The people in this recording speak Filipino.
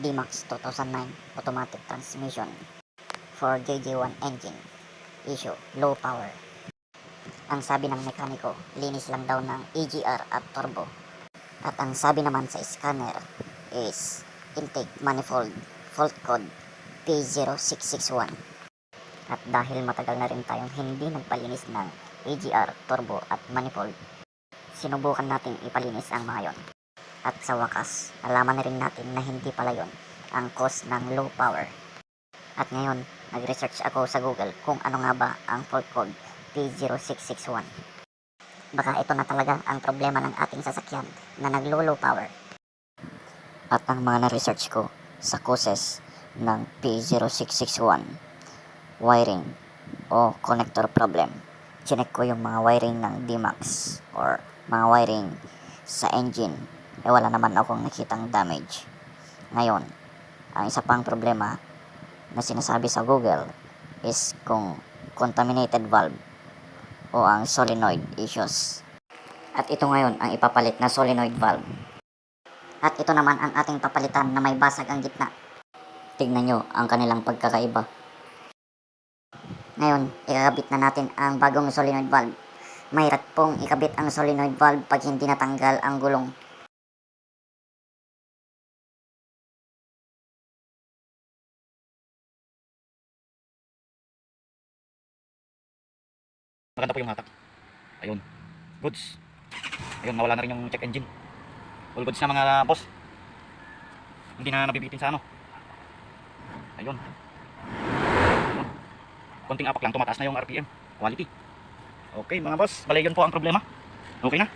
D-Max 2009 automatic transmission for JJ1 engine. Issue, low power. Ang sabi ng mekaniko, linis lang daw ng EGR at turbo. At ang sabi naman sa scanner is intake manifold fault code P0661. At dahil matagal na rin tayong hindi nagpalinis ng EGR, turbo at manifold, sinubukan natin ipalinis ang mga yon. At sa wakas, nalaman na rin natin na hindi pala yon ang cause ng low power. At ngayon, nag-research ako sa Google kung ano nga ba ang fault code P0661. Baka ito na talaga ang problema ng ating sasakyan na naglo-low power. At ang mga na-research ko sa causes ng P0661, wiring o connector problem. Chinek ko yung mga wiring ng D-Max or mga wiring sa engine. Wala naman akong nakitang damage. Ngayon, ang isa pang problema na sinasabi sa Google is kung contaminated valve o ang solenoid issues. At ito ngayon ang ipapalit na solenoid valve. At ito naman ang ating papalitan na may basag ang gitna. Tignan nyo ang kanilang pagkakaiba. Ngayon, ikakabit na natin ang bagong solenoid valve. Mahirap pong ikabit ang solenoid valve pag hindi natanggal ang gulong. Maganda po yung hatak. Ayun. Goods. Ayun, nawala na rin yung check engine. All goods na mga boss. Hindi na nabibitin sa ano. Ayun. Ayun. Konting apak lang, tumataas na yung RPM. Quality. Okay mga boss, bali yun po ang problema. Okay na.